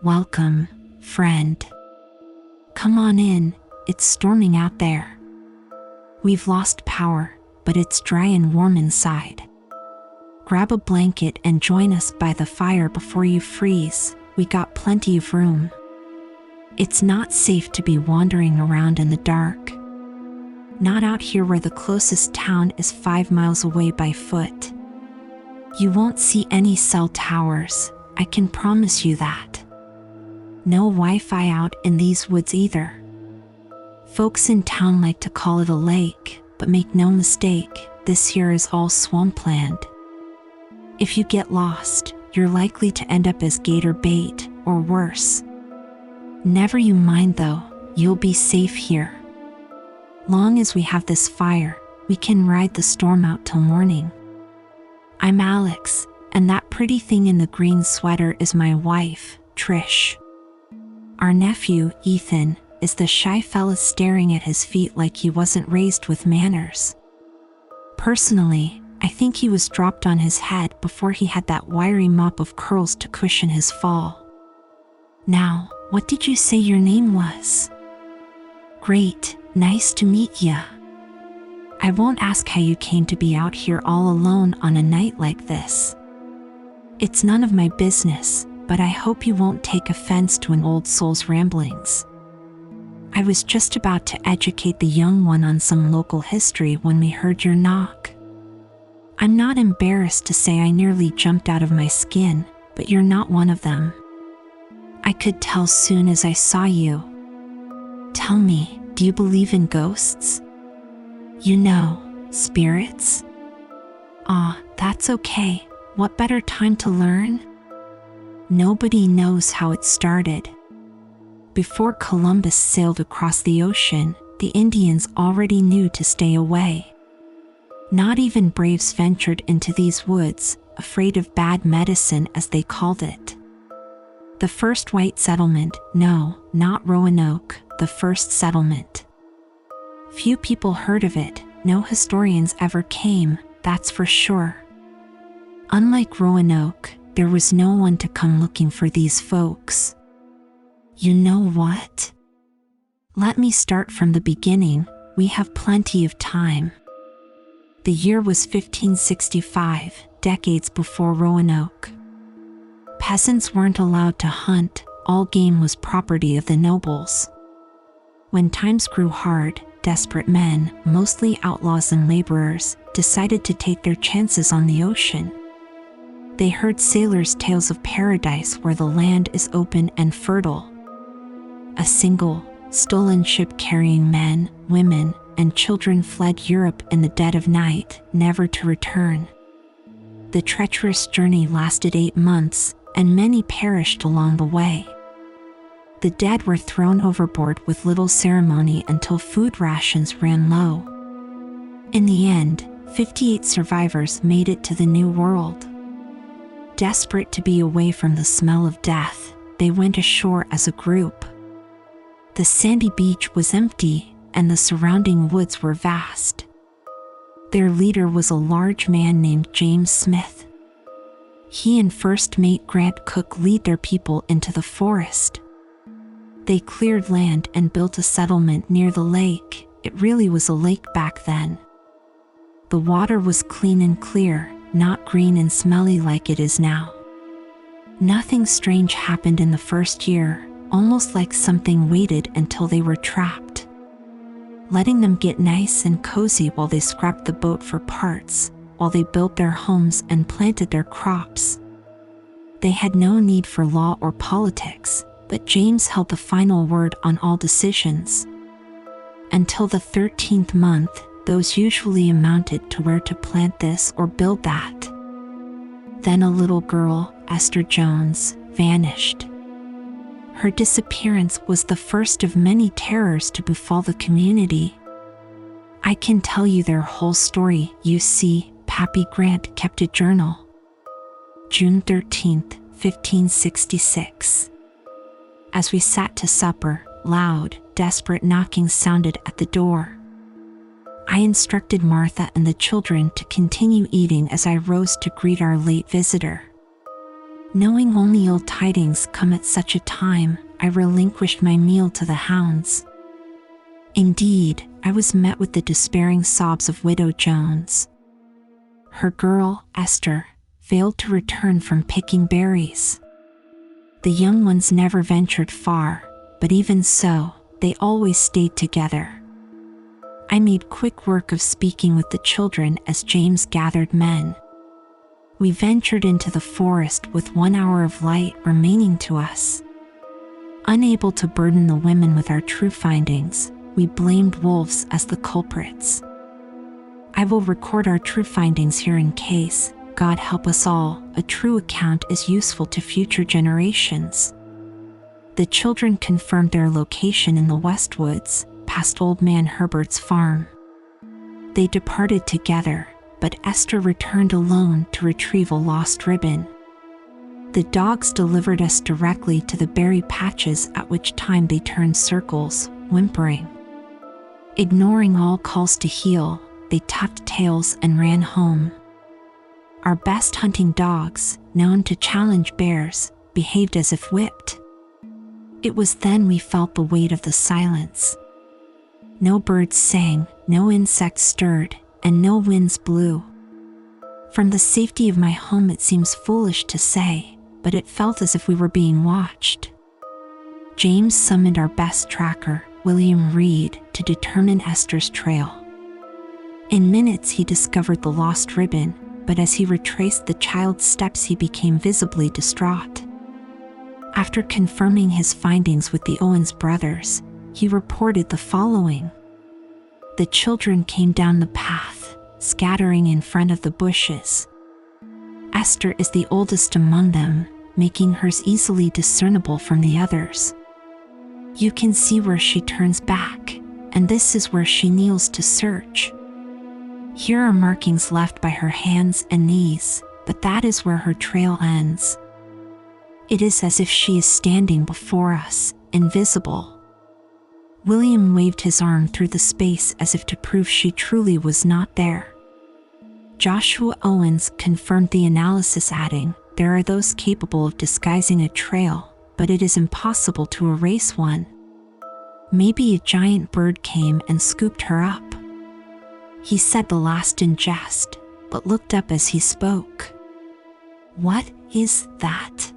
Welcome, friend. Come on in, it's storming out there. We've lost power, but it's dry and warm inside. Grab a blanket and join us by the fire before you freeze. We got plenty of room. It's not safe to be wandering around in the dark. Not out here where the closest town is 5 miles away by foot. You won't see any cell towers, I can promise you that. No Wi-Fi out in these woods either. Folks in town like to call it a lake, but make no mistake, this here is all swampland. If you get lost, you're likely to end up as gator bait, or worse. Never you mind though, you'll be safe here. Long as we have this fire, we can ride the storm out till morning. I'm Alex, and that pretty thing in the green sweater is my wife, Trish. Our nephew, Ethan, is the shy fella staring at his feet like he wasn't raised with manners. Personally, I think he was dropped on his head before he had that wiry mop of curls to cushion his fall. Now, what did you say your name was? Great, nice to meet ya. I won't ask how you came to be out here all alone on a night like this. It's none of my business, but I hope you won't take offense to an old soul's ramblings. I was just about to educate the young one on some local history when we heard your knock. I'm not embarrassed to say I nearly jumped out of my skin, but you're not one of them. I could tell soon as I saw you. Tell me, do you believe in ghosts? You know, spirits? Ah, that's okay. What better time to learn? Nobody knows how it started. Before Columbus sailed across the ocean, the Indians already knew to stay away. Not even braves ventured into these woods, afraid of bad medicine as they called it. The first white settlement, no, not Roanoke, the first settlement. Few people heard of it, no historians ever came, that's for sure. Unlike Roanoke, there was no one to come looking for these folks. You know what? Let me start from the beginning, we have plenty of time. The year was 1565, decades before Roanoke. Peasants weren't allowed to hunt, all game was property of the nobles. When times grew hard, desperate men, mostly outlaws and laborers, decided to take their chances on the ocean. They heard sailors' tales of paradise where the land is open and fertile. A single, stolen ship carrying men, women, and children fled Europe in the dead of night, never to return. The treacherous journey lasted 8 months, and many perished along the way. The dead were thrown overboard with little ceremony until food rations ran low. In the end, 58 survivors made it to the New World. Desperate to be away from the smell of death, they went ashore as a group. The sandy beach was empty, and the surrounding woods were vast. Their leader was a large man named James Smith. He and first mate Grant Cook lead their people into the forest. They cleared land and built a settlement near the lake. It really was a lake back then. The water was clean and clear, not green and smelly like it is now. Nothing strange happened in the first year, almost like something waited until they were trapped, letting them get nice and cozy while they scrapped the boat for parts, while they built their homes and planted their crops. They had no need for law or politics, but James held the final word on all decisions. Until the 13th month, those usually amounted to where to plant this or build that. Then a little girl, Esther Jones, vanished. Her disappearance was the first of many terrors to befall the community. I can tell you their whole story. You see, Pappy Grant kept a journal. June 13th, 1566. As we sat to supper, loud, desperate knocking sounded at the door. I instructed Martha and the children to continue eating as I rose to greet our late visitor. Knowing only ill tidings come at such a time, I relinquished my meal to the hounds. Indeed, I was met with the despairing sobs of Widow Jones. Her girl, Esther, failed to return from picking berries. The young ones never ventured far, but even so, they always stayed together. I made quick work of speaking with the children as James gathered men. We ventured into the forest with 1 hour of light remaining to us. Unable to burden the women with our true findings, we blamed wolves as the culprits. I will record our true findings here in case, God help us all, a true account is useful to future generations. The children confirmed their location in the Westwoods, past Old Man Herbert's farm. They departed together, but Esther returned alone to retrieve a lost ribbon. The dogs delivered us directly to the berry patches, at which time they turned circles, whimpering. Ignoring all calls to heel, they tucked tails and ran home. Our best hunting dogs, known to challenge bears, behaved as if whipped. It was then we felt the weight of the silence. No birds sang, no insect stirred, and no winds blew. From the safety of my home it seems foolish to say, but it felt as if we were being watched. James summoned our best tracker, William Reed, to determine Esther's trail. In minutes he discovered the lost ribbon, but as he retraced the child's steps he became visibly distraught. After confirming his findings with the Owens brothers, he reported the following. The children came down the path, scattering in front of the bushes. Esther is the oldest among them, making hers easily discernible from the others. You can see where she turns back, and this is where she kneels to search. Here are markings left by her hands and knees, but that is where her trail ends. It is as if she is standing before us, invisible. William waved his arm through the space as if to prove she truly was not there. Joshua Owens confirmed the analysis, adding, there are those capable of disguising a trail, but it is impossible to erase one. Maybe a giant bird came and scooped her up. He said the last in jest, but looked up as he spoke. What is that?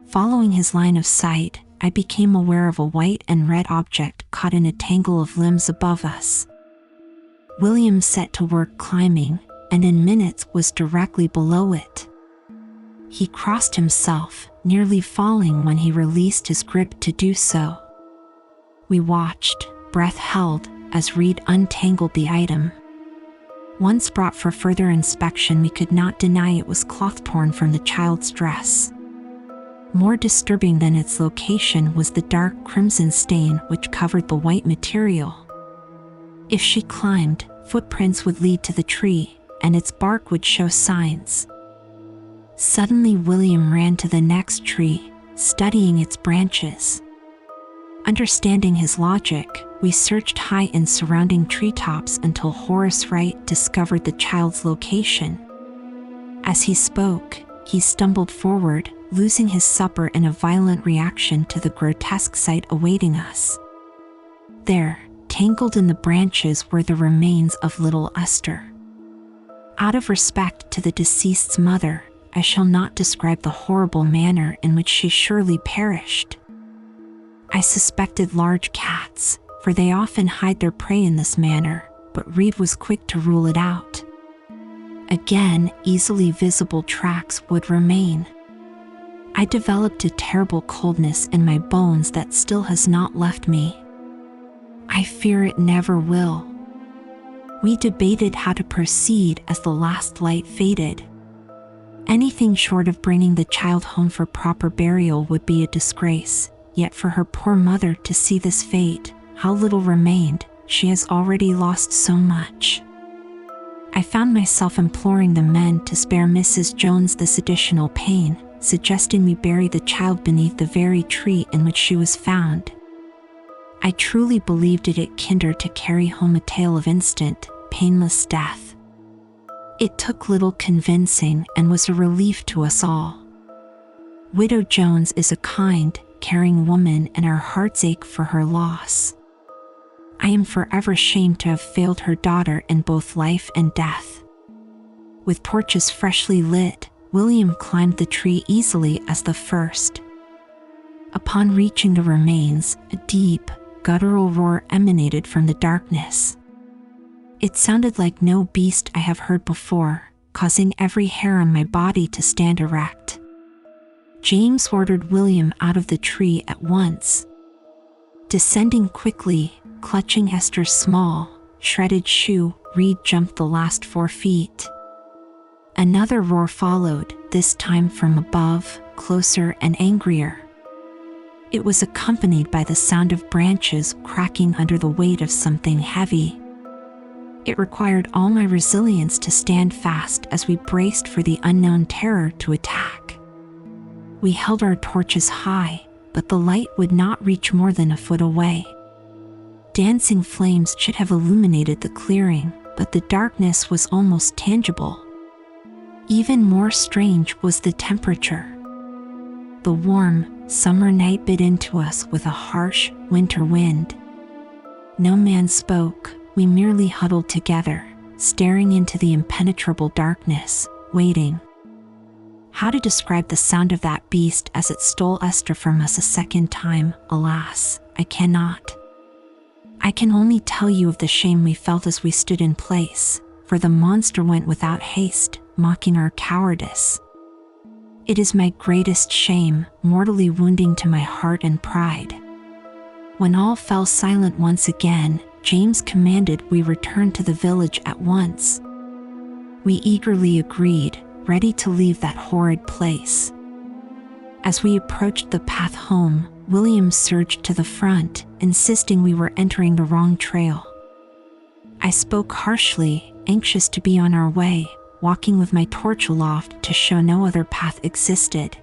Following his line of sight, I became aware of a white and red object caught in a tangle of limbs above us. William set to work climbing, and in minutes was directly below it. He crossed himself, nearly falling when he released his grip to do so. We watched, breath held, as Reed untangled the item. Once brought for further inspection, we could not deny it was cloth torn from the child's dress. More disturbing than its location was the dark crimson stain which covered the white material. If she climbed, footprints would lead to the tree, and its bark would show signs. Suddenly William ran to the next tree, studying its branches. Understanding his logic, we searched high in surrounding treetops until Horace Wright discovered the child's location. As he spoke, he stumbled forward, losing his supper in a violent reaction to the grotesque sight awaiting us. There, tangled in the branches, were the remains of little Esther. Out of respect to the deceased's mother, I shall not describe the horrible manner in which she surely perished. I suspected large cats, for they often hide their prey in this manner, but Reed was quick to rule it out. Again, easily visible tracks would remain. I developed a terrible coldness in my bones that still has not left me. I fear it never will. We debated how to proceed as the last light faded. Anything short of bringing the child home for proper burial would be a disgrace, yet for her poor mother to see this fate, how little remained, she has already lost so much. I found myself imploring the men to spare Mrs. Jones this additional pain, suggesting we bury the child beneath the very tree in which she was found. I truly believed it kinder to carry home a tale of instant, painless death. It took little convincing and was a relief to us all. Widow Jones is a kind, caring woman, and our hearts ache for her loss. I am forever ashamed to have failed her daughter in both life and death. With torches freshly lit, William climbed the tree easily as the first. Upon reaching the remains, a deep, guttural roar emanated from the darkness. It sounded like no beast I have heard before, causing every hair on my body to stand erect. James ordered William out of the tree at once. Descending quickly, clutching Esther's small, shredded shoe, Reed jumped the last 4 feet. Another roar followed, this time from above, closer and angrier. It was accompanied by the sound of branches cracking under the weight of something heavy. It required all my resilience to stand fast as we braced for the unknown terror to attack. We held our torches high, but the light would not reach more than a foot away. Dancing flames should have illuminated the clearing, but the darkness was almost tangible. Even more strange was the temperature. The warm, summer night bit into us with a harsh, winter wind. No man spoke, we merely huddled together, staring into the impenetrable darkness, waiting. How to describe the sound of that beast as it stole Esther from us a second time, alas, I cannot. I can only tell you of the shame we felt as we stood in place, for the monster went without haste, mocking our cowardice. It is my greatest shame, mortally wounding to my heart and pride. When all fell silent once again, James commanded we return to the village at once. We eagerly agreed, ready to leave that horrid place. As we approached the path home, William surged to the front, insisting we were entering the wrong trail. I spoke harshly, anxious to be on our way, walking with my torch aloft to show no other path existed.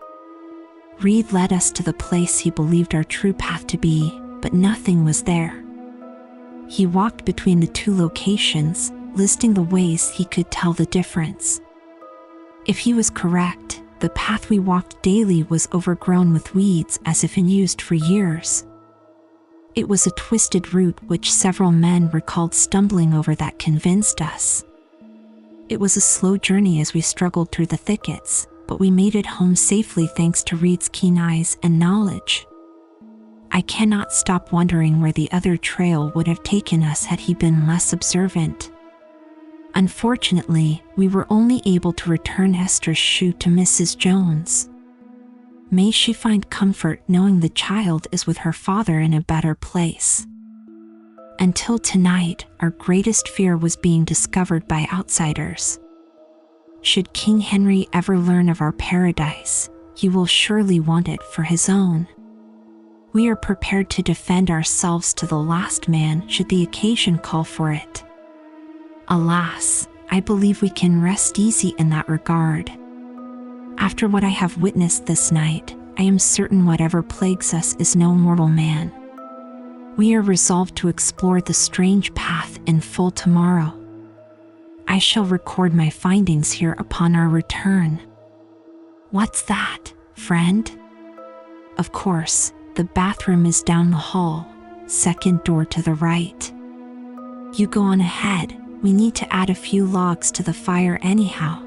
Reed led us to the place he believed our true path to be, but nothing was there. He walked between the 2 locations, listing the ways he could tell the difference. If he was correct, the path we walked daily was overgrown with weeds as if unused for years. It was a twisted route which several men recalled stumbling over that convinced us. It was a slow journey as we struggled through the thickets, but we made it home safely thanks to Reed's keen eyes and knowledge. I cannot stop wondering where the other trail would have taken us had he been less observant. Unfortunately, we were only able to return Esther's shoe to Mrs. Jones. May she find comfort knowing the child is with her father in a better place. Until tonight, our greatest fear was being discovered by outsiders. Should King Henry ever learn of our paradise, he will surely want it for his own. We are prepared to defend ourselves to the last man should the occasion call for it. Alas, I believe we can rest easy in that regard. After what I have witnessed this night, I am certain whatever plagues us is no mortal man. We are resolved to explore the strange path in full tomorrow. I shall record my findings here upon our return. What's that, friend? Of course, the bathroom is down the hall, second door to the right. You go on ahead, we need to add a few logs to the fire anyhow.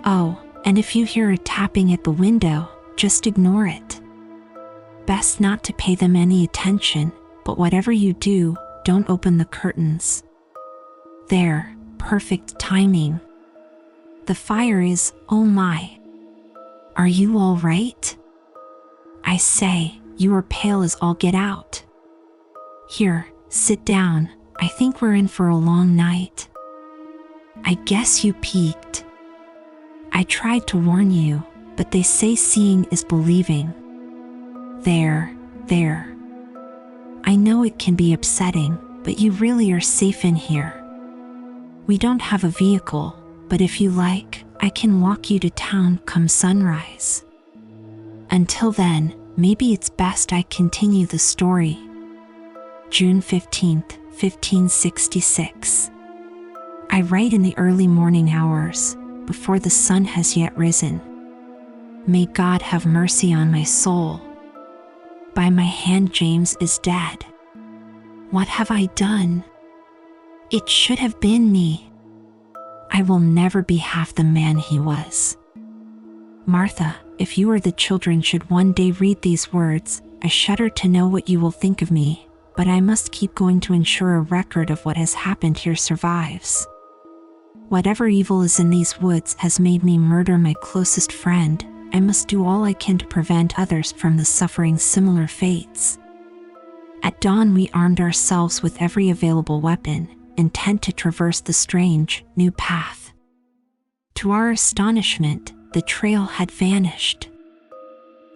Oh, and if you hear a tapping at the window, just ignore it. Best not to pay them any attention, but whatever you do, don't open the curtains. There, perfect timing. The fire is, oh my. Are you all right? I say, you are pale as all get out. Here, sit down, I think we're in for a long night. I guess you peeked. I tried to warn you, but they say seeing is believing. There. I know it can be upsetting, but you really are safe in here. We don't have a vehicle, but if you like, I can walk you to town come sunrise. Until then, maybe it's best I continue the story. June 15th, 1566. I write in the early morning hours, before the sun has yet risen. May God have mercy on my soul. By my hand James is dead. What have I done? It should have been me. I will never be half the man he was. Martha, if you or the children should one day read these words, I shudder to know what you will think of me, but I must keep going to ensure a record of what has happened here survives. Whatever evil is in these woods has made me murder my closest friend. I must do all I can to prevent others from the suffering similar fates. At dawn we armed ourselves with every available weapon, intent to traverse the strange, new path. To our astonishment, the trail had vanished.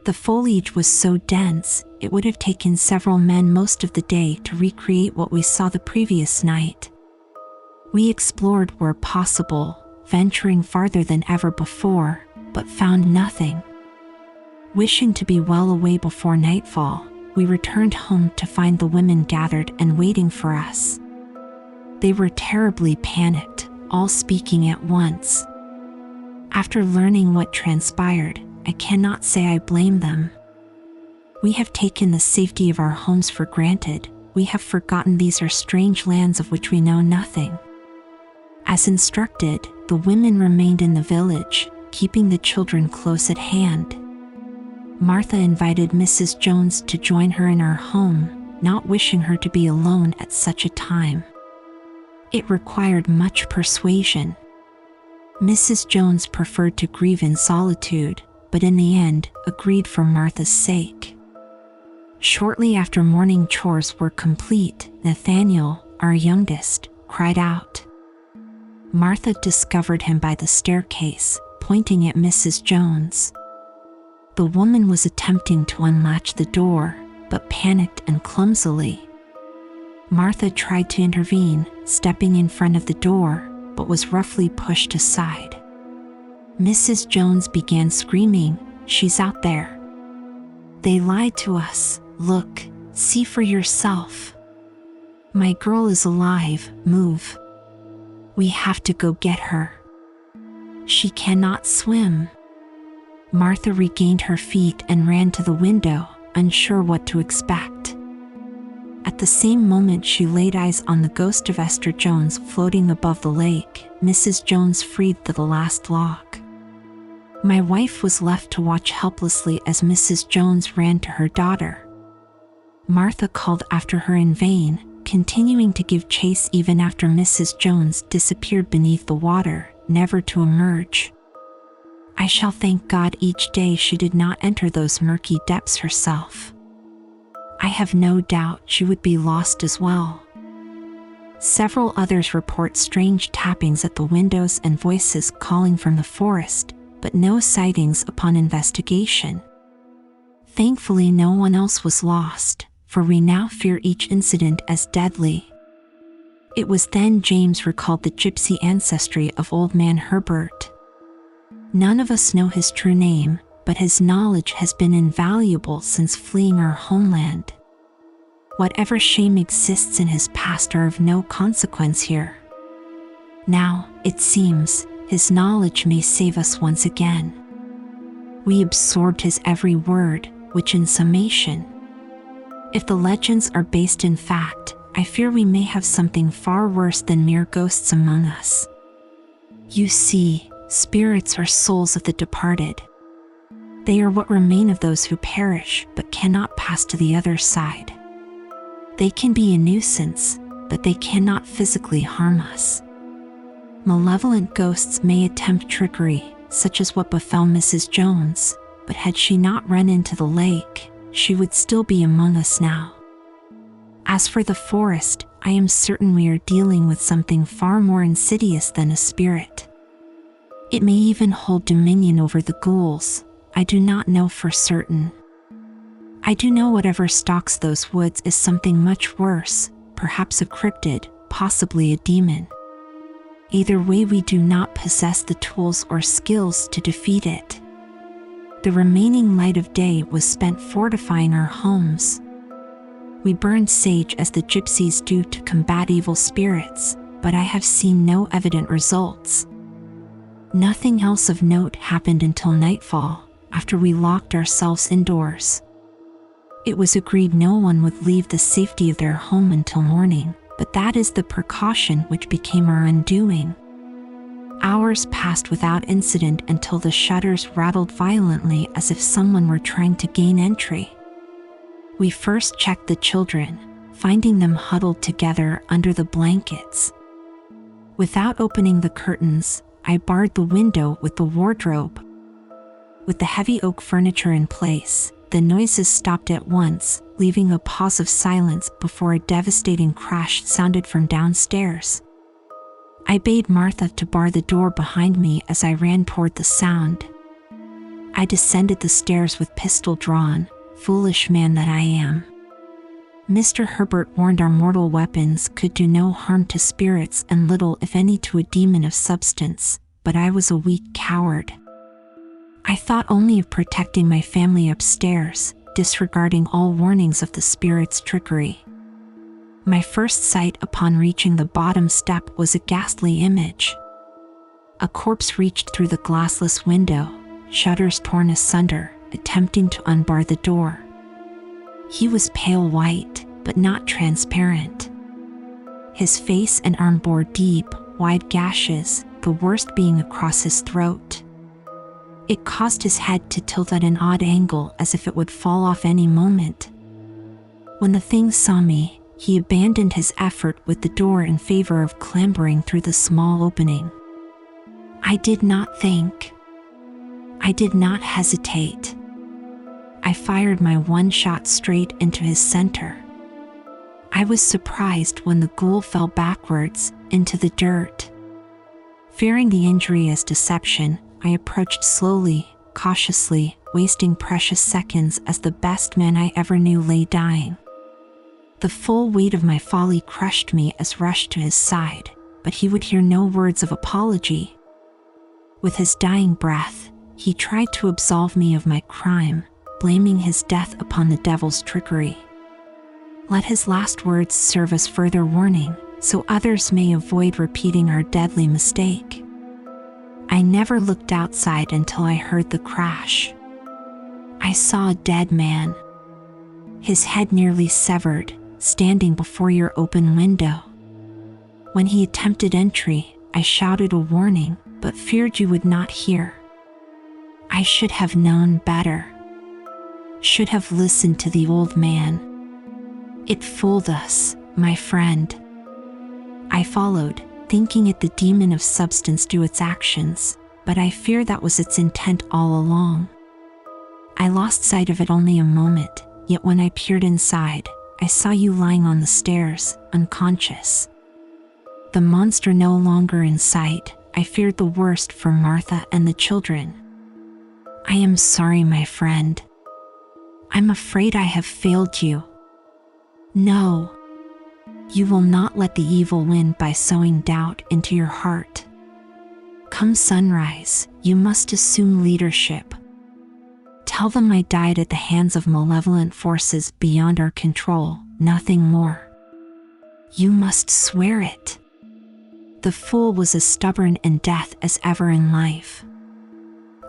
The foliage was so dense, it would have taken several men most of the day to recreate what we saw the previous night. We explored where possible, venturing farther than ever before, but found nothing. Wishing to be well away before nightfall, we returned home to find the women gathered and waiting for us. They were terribly panicked, all speaking at once. After learning what transpired, I cannot say I blame them. We have taken the safety of our homes for granted. We have forgotten these are strange lands of which we know nothing. As instructed, the women remained in the village, keeping the children close at hand. Martha invited Mrs. Jones to join her in our home, not wishing her to be alone at such a time. It required much persuasion. Mrs. Jones preferred to grieve in solitude, but in the end agreed for Martha's sake. Shortly after morning chores were complete, Nathaniel, our youngest, cried out. Martha discovered him by the staircase, pointing at Mrs. Jones. The woman was attempting to unlatch the door, but panicked and clumsily. Martha tried to intervene, stepping in front of the door, but was roughly pushed aside. Mrs. Jones began screaming, "She's out there. They lied to us. Look, see for yourself. My girl is alive, move. We have to go get her. She cannot swim." Martha regained her feet and ran to the window, unsure what to expect. At the same moment she laid eyes on the ghost of Esther Jones floating above the lake. Mrs. Jones freed the last lock. My wife was left to watch helplessly as Mrs. Jones ran to her daughter. Martha called after her in vain, continuing to give chase even after Mrs. Jones disappeared beneath the water, never to emerge. I shall thank God each day she did not enter those murky depths herself. I have no doubt she would be lost as well. Several others report strange tappings at the windows and voices calling from the forest, but no sightings upon investigation. Thankfully no one else was lost, for we now fear each incident as deadly. It was then James recalled the gypsy ancestry of Old Man Herbert. None of us know his true name, but his knowledge has been invaluable since fleeing our homeland. Whatever shame exists in his past are of no consequence here. Now, it seems, his knowledge may save us once again. We absorbed his every word, which in summation. If the legends are based in fact, I fear we may have something far worse than mere ghosts among us. You see, spirits are souls of the departed. They are what remain of those who perish but cannot pass to the other side. They can be a nuisance, but they cannot physically harm us. Malevolent ghosts may attempt trickery, such as what befell Mrs. Jones, but had she not run into the lake, she would still be among us now. As for the forest, I am certain we are dealing with something far more insidious than a spirit. It may even hold dominion over the ghouls. I do not know for certain. I do know whatever stalks those woods is something much worse, perhaps a cryptid, possibly a demon. Either way, we do not possess the tools or skills to defeat it. The remaining light of day was spent fortifying our homes. We burned sage as the gypsies do to combat evil spirits, but I have seen no evident results. Nothing else of note happened until nightfall, after we locked ourselves indoors. It was agreed no one would leave the safety of their home until morning, but that is the precaution which became our undoing. Hours passed without incident until the shutters rattled violently as if someone were trying to gain entry. We first checked the children, finding them huddled together under the blankets. Without opening the curtains, I barred the window with the wardrobe. With the heavy oak furniture in place, the noises stopped at once, leaving a pause of silence before a devastating crash sounded from downstairs. I bade Martha to bar the door behind me as I ran toward the sound. I descended the stairs with pistol drawn, foolish man that I am. Mr. Herbert warned our mortal weapons could do no harm to spirits and little if any to a demon of substance, but I was a weak coward. I thought only of protecting my family upstairs, disregarding all warnings of the spirit's trickery. My first sight upon reaching the bottom step was a ghastly image. A corpse reached through the glassless window, shutters torn asunder, attempting to unbar the door. He was pale white, but not transparent. His face and arm bore deep, wide gashes, the worst being across his throat. It caused his head to tilt at an odd angle as if it would fall off any moment. When the thing saw me, he abandoned his effort with the door in favor of clambering through the small opening. I did not think. I did not hesitate. I fired my one shot straight into his center. I was surprised when the ghoul fell backwards into the dirt. Fearing the injury as deception, I approached slowly, cautiously, wasting precious seconds as the best man I ever knew lay dying. The full weight of my folly crushed me as rushed to his side, but he would hear no words of apology. With his dying breath, he tried to absolve me of my crime, blaming his death upon the devil's trickery. Let his last words serve as further warning, so others may avoid repeating our deadly mistake. I never looked outside until I heard the crash. I saw a dead man, his head nearly severed, standing before your open window. When he attempted entry, I shouted a warning, but feared you would not hear. I should have known better. Should have listened to the old man. It fooled us, my friend. I followed, thinking it the demon of substance do its actions, but I fear that was its intent all along. I lost sight of it only a moment, yet when I peered inside, I saw you lying on the stairs, unconscious. The monster no longer in sight, I feared the worst for Martha and the children. I am sorry, my friend. I'm afraid I have failed you. No. You will not let the evil win by sowing doubt into your heart. Come sunrise, you must assume leadership. Tell them I died at the hands of malevolent forces beyond our control, nothing more. You must swear it. The fool was as stubborn in death as ever in life.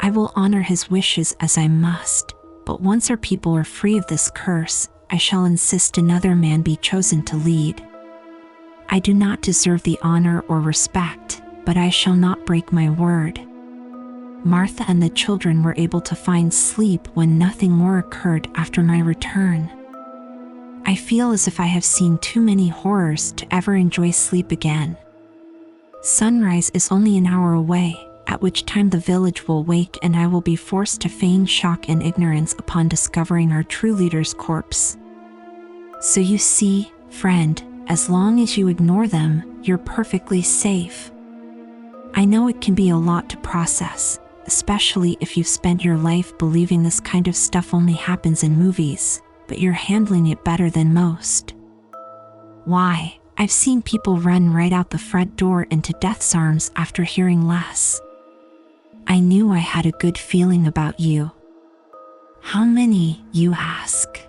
I will honor his wishes as I must, but once our people are free of this curse, I shall insist another man be chosen to lead. I do not deserve the honor or respect, but I shall not break my word. Martha and the children were able to find sleep when nothing more occurred after my return. I feel as if I have seen too many horrors to ever enjoy sleep again. Sunrise is only an hour away, at which time the village will wake and I will be forced to feign shock and ignorance upon discovering our true leader's corpse. So you see, friend, as long as you ignore them, you're perfectly safe. I know it can be a lot to process, especially if you've spent your life believing this kind of stuff only happens in movies, but you're handling it better than most. Why, I've seen people run right out the front door into death's arms after hearing less. I knew I had a good feeling about you. How many, you ask?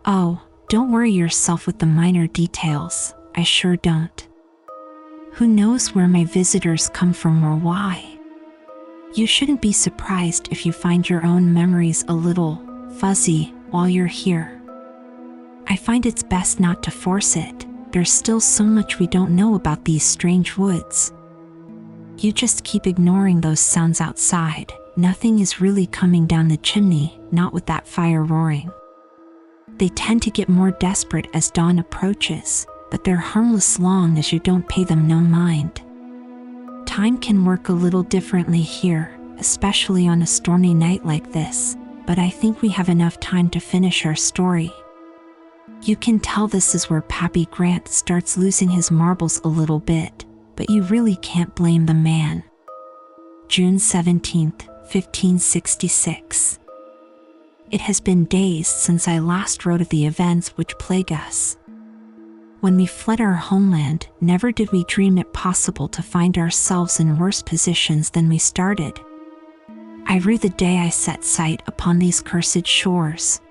Oh, don't worry yourself with the minor details, I sure don't. Who knows where my visitors come from or why? You shouldn't be surprised if you find your own memories a little fuzzy while you're here. I find it's best not to force it. There's still so much we don't know about these strange woods. You just keep ignoring those sounds outside. Nothing is really coming down the chimney, not with that fire roaring. They tend to get more desperate as dawn approaches, but they're harmless long as you don't pay them no mind. Time can work a little differently here, especially on a stormy night like this, but I think we have enough time to finish our story. You can tell this is where Pappy Grant starts losing his marbles a little bit, but you really can't blame the man. June 17th, 1566. It has been days since I last wrote of the events which plague us. When we fled our homeland, never did we dream it possible to find ourselves in worse positions than we started. I rue the day I set sight upon these cursed shores.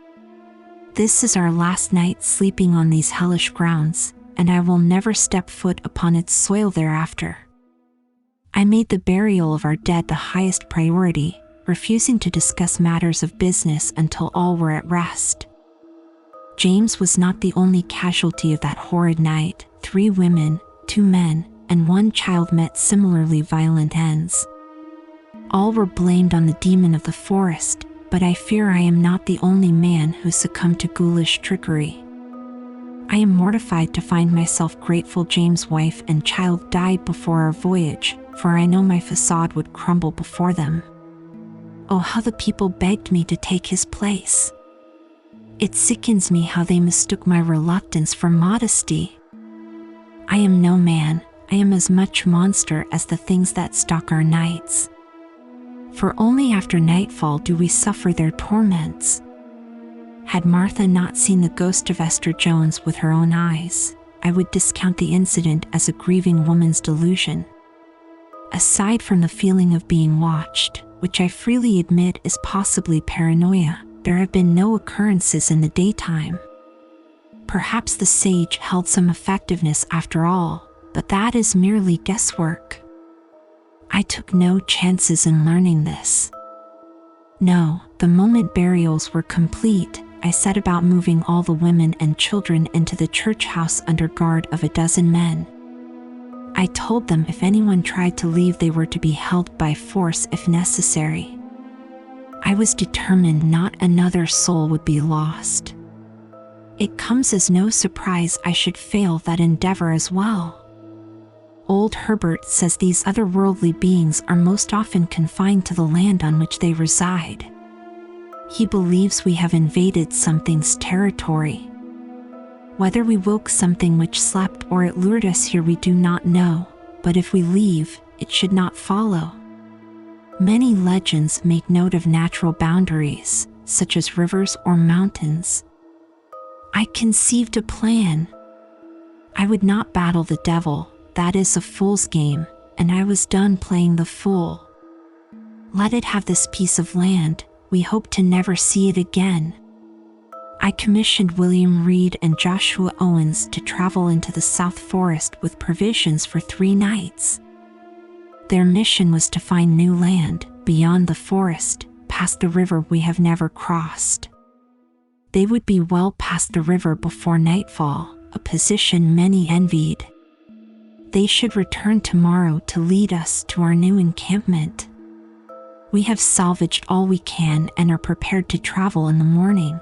This is our last night sleeping on these hellish grounds, and I will never step foot upon its soil thereafter. I made the burial of our dead the highest priority, refusing to discuss matters of business until all were at rest. James was not the only casualty of that horrid night. 3 women, 2 men, and 1 child met similarly violent ends. All were blamed on the demon of the forest, but I fear I am not the only man who succumbed to ghoulish trickery. I am mortified to find myself grateful James' wife and child died before our voyage, for I know my facade would crumble before them. Oh, how the people begged me to take his place. It sickens me how they mistook my reluctance for modesty. I am no man, I am as much monster as the things that stalk our nights. For only after nightfall do we suffer their torments. Had Martha not seen the ghost of Esther Jones with her own eyes, I would discount the incident as a grieving woman's delusion. Aside from the feeling of being watched, which I freely admit is possibly paranoia, there have been no occurrences in the daytime. Perhaps the sage held some effectiveness after all, but that is merely guesswork. I took no chances in learning this. No, the moment burials were complete, I set about moving all the women and children into the church house under guard of 12 men. I told them if anyone tried to leave they were to be held by force if necessary. I was determined not another soul would be lost. It comes as no surprise I should fail that endeavor as well. Old Herbert says these otherworldly beings are most often confined to the land on which they reside. He believes we have invaded something's territory. Whether we woke something which slept or it lured us here we do not know, but if we leave, it should not follow. Many legends make note of natural boundaries, such as rivers or mountains. I conceived a plan. I would not battle the devil, that is a fool's game, and I was done playing the fool. Let it have this piece of land, we hope to never see it again. I commissioned William Reed and Joshua Owens to travel into the South Forest with provisions for 3 nights. Their mission was to find new land, beyond the forest, past the river we have never crossed. They would be well past the river before nightfall, a position many envied. They should return tomorrow to lead us to our new encampment. We have salvaged all we can and are prepared to travel in the morning.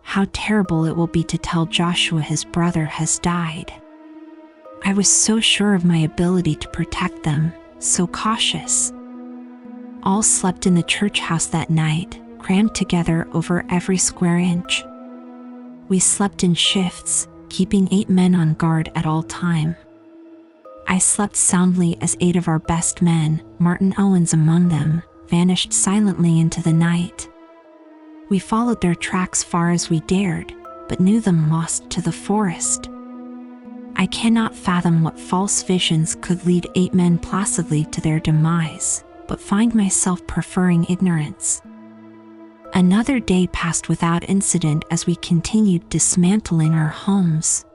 How terrible it will be to tell Joshua his brother has died. I was so sure of my ability to protect them, so cautious. All slept in the church house that night, crammed together over every square inch. We slept in shifts, keeping 8 men on guard at all time. I slept soundly as 8 of our best men, Martin Owens among them, vanished silently into the night. We followed their tracks far as we dared, but knew them lost to the forest. I cannot fathom what false visions could lead 8 men placidly to their demise, but find myself preferring ignorance. Another day passed without incident as we continued dismantling our homes.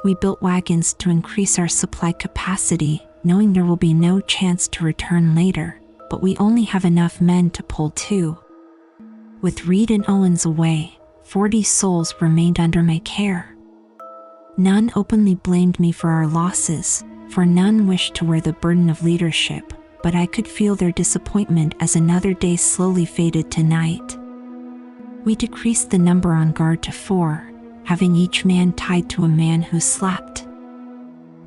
We built wagons to increase our supply capacity, knowing there will be no chance to return later, but we only have enough men to pull 2. With Reed and Owens away, 40 souls remained under my care. None openly blamed me for our losses, for none wished to wear the burden of leadership, but I could feel their disappointment as another day slowly faded to night. We decreased the number on guard to 4, having each man tied to a man who slept.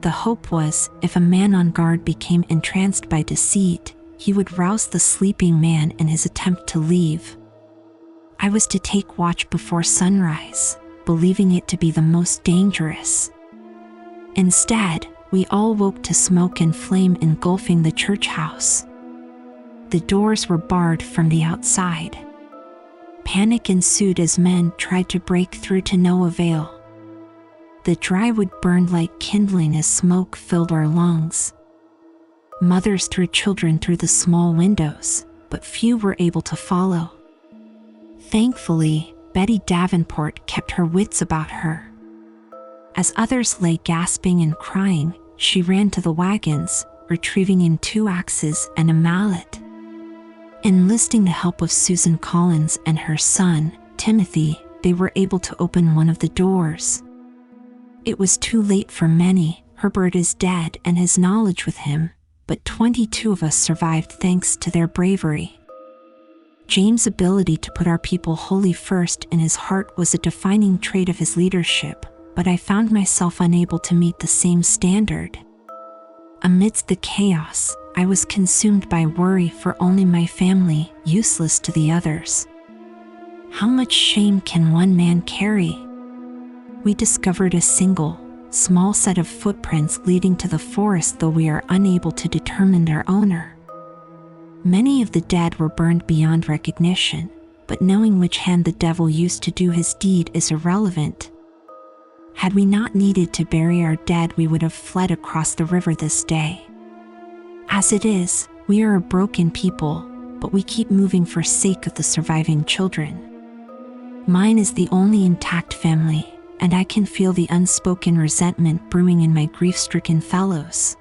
The hope was, if a man on guard became entranced by deceit, he would rouse the sleeping man in his attempt to leave. I was to take watch before sunrise, believing it to be the most dangerous. Instead, we all woke to smoke and flame engulfing the church house. The doors were barred from the outside. Panic ensued as men tried to break through to no avail. The dry wood burned like kindling as smoke filled our lungs. Mothers threw children through the small windows, but few were able to follow. Thankfully, Betty Davenport kept her wits about her. As others lay gasping and crying, she ran to the wagons, retrieving in 2 axes and a mallet. Enlisting the help of Susan Collins and her son, Timothy, they were able to open one of the doors. It was too late for many. Herbert is dead and his knowledge with him, but 22 of us survived thanks to their bravery. James' ability to put our people wholly first in his heart was a defining trait of his leadership, but I found myself unable to meet the same standard. Amidst the chaos, I was consumed by worry for only my family, useless to the others. How much shame can one man carry? We discovered a single, small set of footprints leading to the forest, though we are unable to determine their owner. Many of the dead were burned beyond recognition, but knowing which hand the devil used to do his deed is irrelevant. Had we not needed to bury our dead, we would have fled across the river this day. As it is, we are a broken people, but we keep moving for sake of the surviving children. Mine is the only intact family, and I can feel the unspoken resentment brewing in my grief-stricken fellows.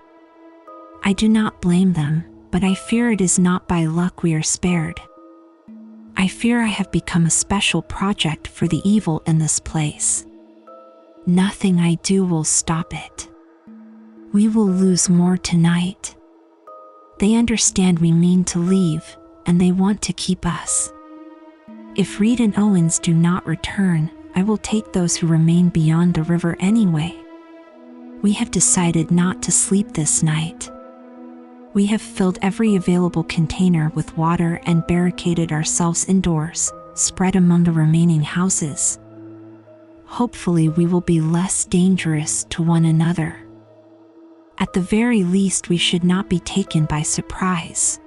I do not blame them, but I fear it is not by luck we are spared. I fear I have become a special project for the evil in this place. Nothing I do will stop it. We will lose more tonight. They understand we mean to leave, and they want to keep us. If Reed and Owens do not return, I will take those who remain beyond the river anyway. We have decided not to sleep this night. We have filled every available container with water and barricaded ourselves indoors, spread among the remaining houses. Hopefully we will be less dangerous to one another. At the very least, we should not be taken by surprise.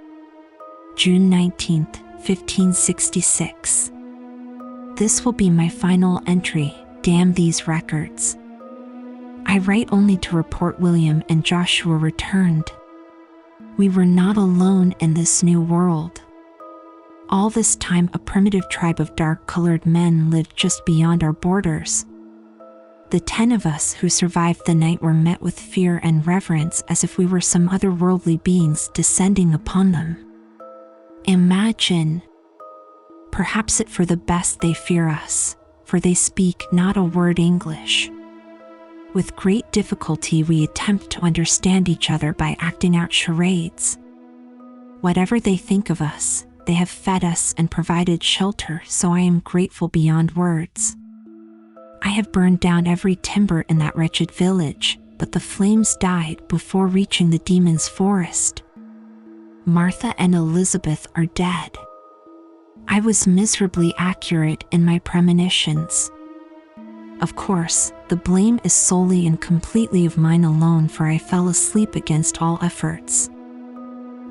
June 19th, 1566. This will be my final entry. Damn these records. I write only to report William and Joshua returned. We were not alone in this new world. All this time, a primitive tribe of dark-colored men lived just beyond our borders. The 10 of us who survived the night were met with fear and reverence, as if we were some otherworldly beings descending upon them. Imagine. Perhaps it for the best they fear us, for they speak not a word English. With great difficulty we attempt to understand each other by acting out charades. Whatever they think of us, they have fed us and provided shelter, so I am grateful beyond words. I have burned down every timber in that wretched village, but the flames died before reaching the demon's forest. Martha and Elizabeth are dead. I was miserably accurate in my premonitions. Of course, the blame is solely and completely of mine alone, for I fell asleep against all efforts.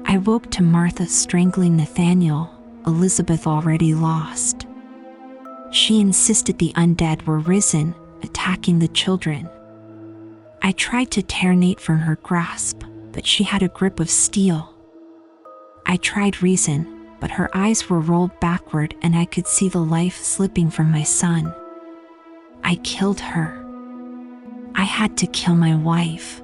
I woke to Martha strangling Nathaniel, Elizabeth already lost. She insisted the undead were risen, attacking the children. I tried to tear Nate from her grasp, but she had a grip of steel. I tried reason, but her eyes were rolled backward and I could see the life slipping from my son. I killed her. I had to kill my wife.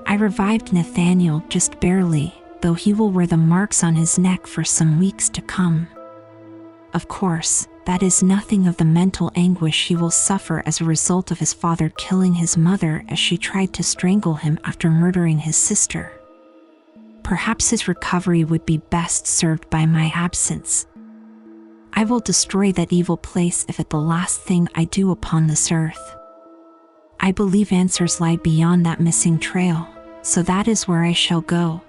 I revived Nathaniel just barely, though he will wear the marks on his neck for some weeks to come. Of course, that is nothing of the mental anguish he will suffer as a result of his father killing his mother as she tried to strangle him after murdering his sister. Perhaps his recovery would be best served by my absence. I will destroy that evil place if it the last thing I do upon this earth. I believe answers lie beyond that missing trail, so that is where I shall go.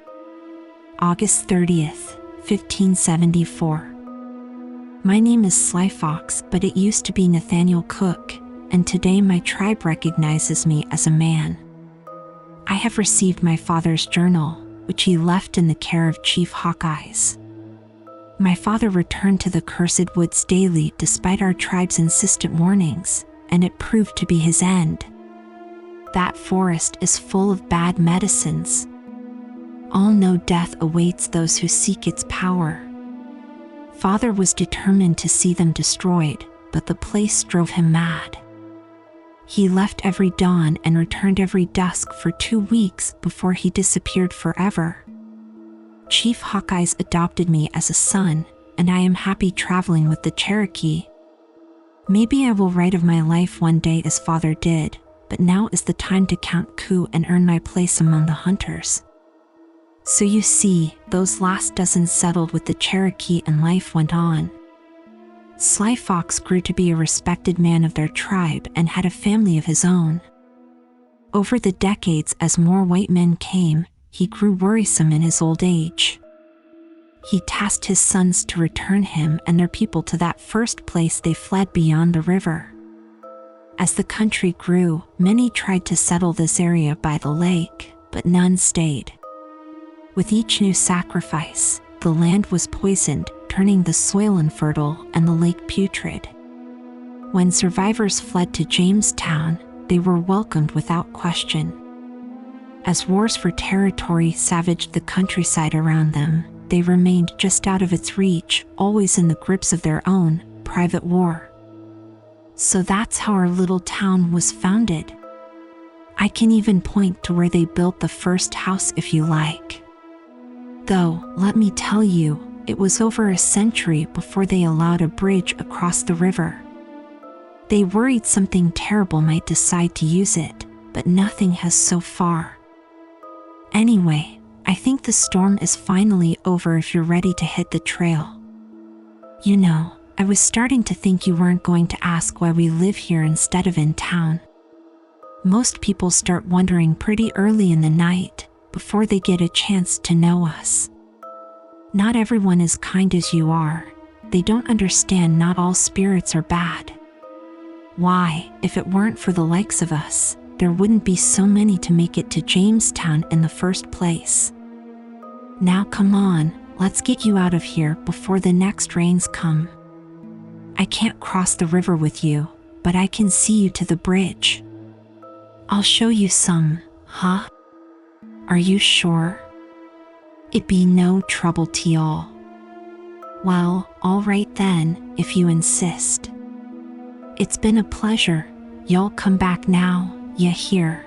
August 30th, 1574. My name is Sly Fox, but it used to be Nathaniel Cook, and today my tribe recognizes me as a man. I have received my father's journal, which he left in the care of Chief Hawkeyes. My father returned to the cursed woods daily despite our tribe's insistent warnings, and it proved to be his end. That forest is full of bad medicines. All know death awaits those who seek its power. Father was determined to see them destroyed, but the place drove him mad. He left every dawn and returned every dusk for 2 weeks before he disappeared forever. Chief Hawkeyes adopted me as a son, and I am happy traveling with the Cherokee. Maybe I will write of my life one day as father did, but now is the time to count coup and earn my place among the hunters. So you see, those last dozen settled with the Cherokee and life went on. Sly Fox grew to be a respected man of their tribe and had a family of his own. Over the decades, as more white men came, he grew worrisome in his old age. He tasked his sons to return him and their people to that first place they fled beyond the river. As the country grew, many tried to settle this area by the lake, but none stayed. With each new sacrifice, the land was poisoned, turning the soil infertile and the lake putrid. When survivors fled to Jamestown, they were welcomed without question. As wars for territory savaged the countryside around them, they remained just out of its reach, always in the grips of their own private war. So that's how our little town was founded. I can even point to where they built the first house if you like. Though, let me tell you, it was over a century before they allowed a bridge across the river. They worried something terrible might decide to use it, but nothing has so far. Anyway, I think the storm is finally over if you're ready to hit the trail. You know, I was starting to think you weren't going to ask why we live here instead of in town. Most people start wondering pretty early in the night, before they get a chance to know us. Not everyone is kind as you are. They don't understand not all spirits are bad. Why, if it weren't for the likes of us, there wouldn't be so many to make it to Jamestown in the first place. Now come on, let's get you out of here before the next rains come. I can't cross the river with you, but I can see you to the bridge. I'll show you some, huh? Are you sure? It be no trouble to y'all. Well, all right then, if you insist. It's been a pleasure. Y'all come back now, ya hear?